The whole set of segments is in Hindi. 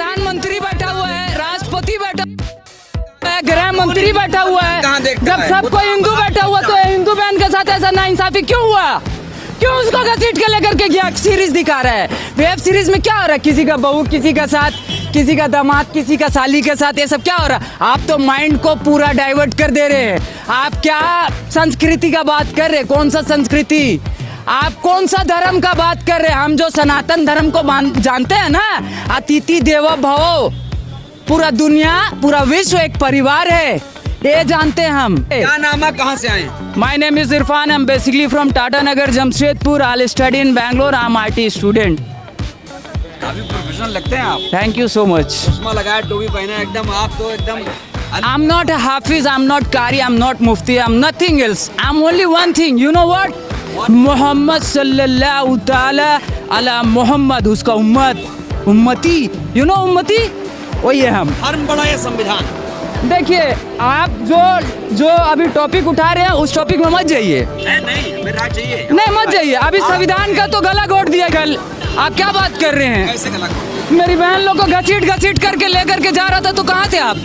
प्रधानमंत्री बैठा हुआ है, राष्ट्रपति बैठा है, गृह मंत्री बैठा हुआ है। जब सबको हिंदू बैठा हुआ तो हिंदू बहन के साथ ऐसा नाइंसाफी क्यों हुआ? क्यों उसको घसीट के लेकर के गया? सीरीज दिखा रहा है। वेब सीरीज में क्या हो रहा है? किसी का बहू किसी का साथ, किसी का दामाद किसी का साली के साथ, ये सब क्या हो रहा है? आप तो माइंड को पूरा डाइवर्ट कर दे रहे हैं। आप क्या संस्कृति का बात कर रहे हैं? कौन सा संस्कृति? आप कौन सा धर्म का बात कर रहे हैं? हम जो सनातन धर्म को जानते हैं ना, अतिथि देवो भव, पूरा दुनिया पूरा विश्व एक परिवार है, ये जानते हैं हम। क्या नाम है, कहाँ से आए? My name is Irfan. I'm basically from Tata Nagar, Jamshedpur. I'll study in Bangalore. I'm IT student. काफी प्रोफेशनल लगते हैं आप। Thank you so much. चश्मा लगाया, टोपी पहना, एकदम आप तो एकदम। I'm not a Hafiz. I'm not Qari. I'm not Mufti. I'm nothing else. I'm only one thing. You know what? Muhammad sallallahu ta'ala ala Muhammad. उसका उम्मती. You know उम्मती? वही है हम। धर्म बड़ा ये संविधान। देखिए, आप जो अभी टॉपिक उठा रहे हैं उस टॉपिक में मत जाइए। नहीं, हमें राय चाहिए। नहीं, मत जाइए। अभी संविधान का तो गला घोट दिया कल। आप क्या बात कर रहे हैं? कैसे गला? मेरी बहन लोग को घसीट करके लेकर के जा रहा था, तो कहाँ थे आप?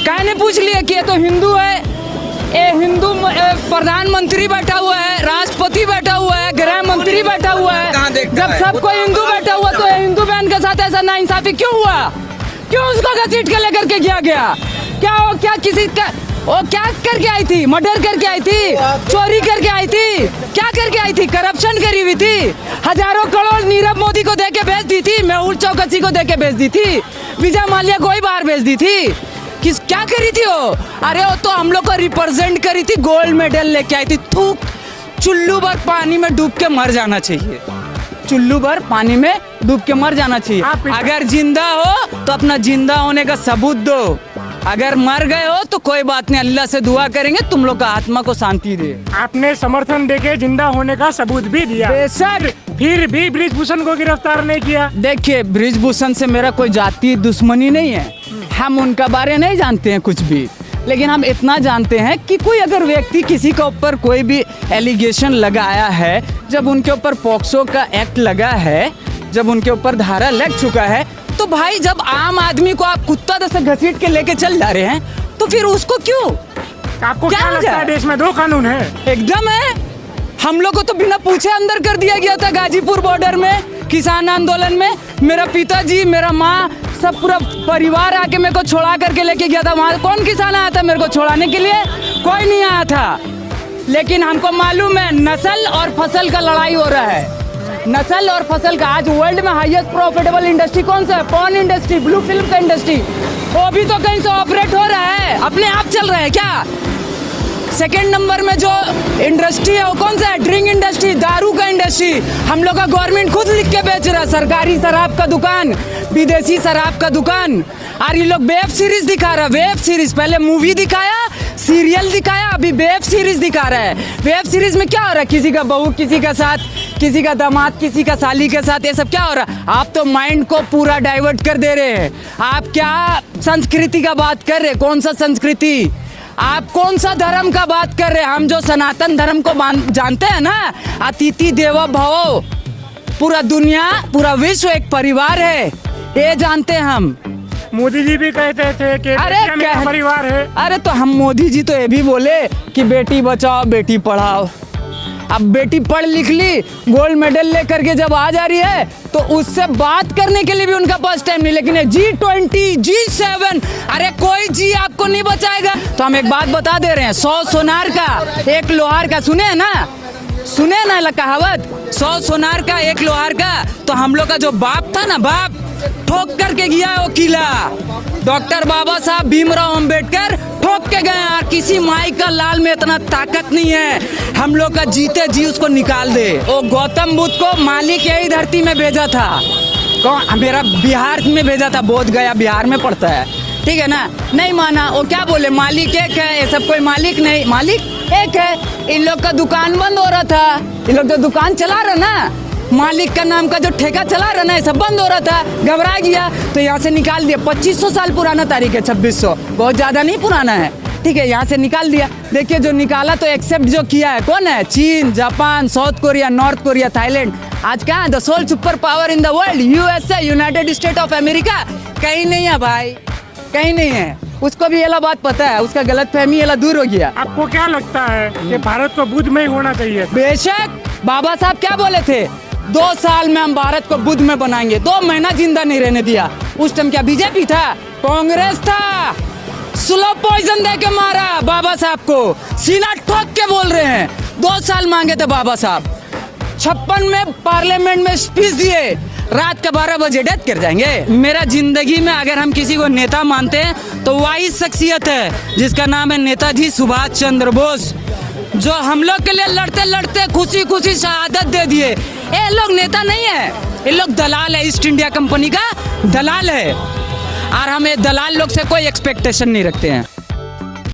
कहने पूछ लिए कि ये तो हिंदू है, ये हिंदू प्रधानमंत्री बैठा हुआ है, राष्ट्रपति बैठा हुआ है, गृह मंत्री बैठा हुआ है। जब सबको हिंदू बैठा हुआ तो हिंदू बहन के साथ ऐसा नाइंसाफी क्यों हुआ? क्यों उसको घसीट के लेकर के गया? क्या किसी का वो क्या करके आई थी? मर्डर करके आई थी? चोरी करके आई थी? क्या करके आई थी? करप्शन करी हुई थी? हजारों करोड़ नीरव मोदी को देके भेज दी थी, मेहुल चौकसी को देके भेज दी थी, विजय माल्या को ही बाहर भेज दी थी। क्या करी थी वो? अरे वो तो हम लोग को रिप्रेजेंट करी थी, गोल्ड मेडल लेके आई थी। थूक, चुल्लू भर पानी में डूब के मर जाना चाहिए। चुल्लू भर पानी में डूब के मर जाना चाहिए। अगर जिंदा हो तो अपना जिंदा होने का सबूत दो। अगर मर गए हो तो कोई बात नहीं, अल्लाह से दुआ करेंगे तुम लोग का आत्मा को शांति दे। आपने समर्थन देके जिंदा होने का सबूत भी दिया, बेशक, फिर भी बृजभूषण को गिरफ्तार नहीं किया। देखिए, बृजभूषण से मेरा कोई जाति दुश्मनी नहीं है, हम उनका बारे नहीं जानते हैं कुछ भी, लेकिन हम इतना जानते हैं कि कोई अगर व्यक्ति किसी के ऊपर कोई भी एलिगेशन लगाया है, जब उनके ऊपर पॉक्सो का एक्ट लगा है, जब उनके ऊपर धारा लग चुका है, तो भाई जब आम आदमी को आप कुत्ता जैसे घसीट के लेके चल जा रहे हैं तो फिर उसको क्यों? आपको क्या लगता है देश में दो कानून है? एकदम है। हम लोग को तो बिना पूछे अंदर कर दिया गया था गाजीपुर बॉर्डर में, किसान आंदोलन में। मेरा पिताजी, मेरा माँ, सब पूरा परिवार आके मेरे को छोड़ा करके लेके गया था। वहाँ कौन किसान आया था मेरे को छोड़ाने के लिए? कोई नहीं आया था। लेकिन हमको मालूम है नस्ल और फसल का लड़ाई हो रहा है। नस्ल और फसल का आज वर्ल्ड में हाईएस्ट प्रॉफिटेबल इंडस्ट्री कौन सा है? पॉर्न इंडस्ट्री, ब्लू फिल्म का इंडस्ट्री। वो भी तो कहीं से ऑपरेट हो रहा है, अपने आप चल रहा है क्या? सेकेंड नंबर में जो इंडस्ट्री है वो कौन सा है? ड्रिंक इंडस्ट्री, दारू का इंडस्ट्री। हम लोग का गवर्नमेंट खुद लिख के बेच रहा है, सरकारी शराब का दुकान, विदेशी शराब का दुकान। और ये लोग वेब सीरीज दिखा रहा है, वेब सीरीज। पहले मूवी दिखाया, सीरियल दिखाया, अभी वेब सीरीज दिखा रहा है। वेब सीरीज में क्या हो रहा है? किसी का बहू किसी का साथ, किसी का दामाद किसी का साली के साथ, ये सब क्या हो रहा है? आप तो माइंड को पूरा डाइवर्ट कर दे रहे हैं। आप क्या संस्कृति का बात कर रहे हैं? कौन सा संस्कृति? आप कौन सा धर्म का बात कर रहे हैं? हम जो सनातन धर्म को जानते हैं ना, अतिथि देवो भव, पूरा दुनिया पूरा विश्व एक परिवार है, ये जानते हैं हम। मोदी जी भी कहते थे कि मेरा परिवार है। अरे तो हम मोदी जी तो ये भी बोले कि बेटी बचाओ बेटी पढ़ाओ। अब बेटी पढ़ लिख ली, गोल्ड मेडल लेकर के जब आ जा रही है तो उससे बात करने के लिए भी उनका पास टाइम नहीं। लेकिन G20, G7, अरे कोई जी आपको नहीं बचाएगा। तो हम एक बात बता दे रहे हैं, 100 सोनार का 1 लोहार का, सुने ना कहावत, 100 सोनार का 1 लोहार का। तो हम लोग का जो बाप था ना, बाप ठोक करके गया वो किला। डॉक्टर बाबा साहब भीमराव अंबेडकर ठोक के गए। और किसी माई का लाल में इतना ताकत नहीं है हम लोग का जीते जी उसको निकाल दे। वो गौतम बुद्ध को मालिक यही धरती में भेजा था। कौन? मेरा बिहार में भेजा था, बोध गया बिहार में पड़ता है, ठीक है ना? नहीं माना, वो क्या बोले? मालिक एक है, ये सब कोई मालिक नहीं, मालिक एक है। इन लोग का दुकान बंद हो रहा था, इन लोग जो दुकान चला रहा ना, मालिक का नाम का जो ठेका चला रहा ना, सब बंद हो रहा था, घबरा गया तो यहाँ से निकाल दिया। 2500 साल पुराना तारीख है, 2600, बहुत ज़्यादा नहीं पुराना है, ठीक है? यहाँ से निकाल दिया। देखिए जो निकाला तो एक्सेप्ट जो किया है कौन है? चीन, Japan, South Korea, North Korea, Thailand. आज कहाँ the sole super power in the world? USA, United State of America. कहीं नहीं है भाई, कहीं नहीं है। उसको भी ये बात पता है, उसका गलत फहमी ये दूर हो गया। आपको क्या लगता है कि भारत को बुद्ध में ही होना चाहिए? बेशक, बाबा साहब क्या बोले थे, 2 साल में हम भारत को बुद्ध में बनाएंगे। 2 महीना जिंदा नहीं रहने दिया। उस टाइम क्या बीजेपी था, कांग्रेस था। स्लो पॉइजन दे के मारा बाबा साहब को, सीना ठोक के बोल रहे हैं। 2 साल मांगे थे बाबा साहब। 56 में पार्लियामेंट में स्पीच दिए, रात के 12 बजे डेथ कर जाएंगे। मेरा जिंदगी में अगर हम किसी को नेता मानते हैं तो वही शख्सियत है जिसका नाम है नेताजी सुभाष चंद्र बोस, जो हम लोग के लिए लड़ते लड़ते खुशी खुशी शहादत दे दिए। ये लोग नेता नहीं है, ये लोग दलाल है, ईस्ट इंडिया कंपनी का दलाल है। और हम ये दलाल लोग से कोई एक्सपेक्टेशन नहीं रखते हैं।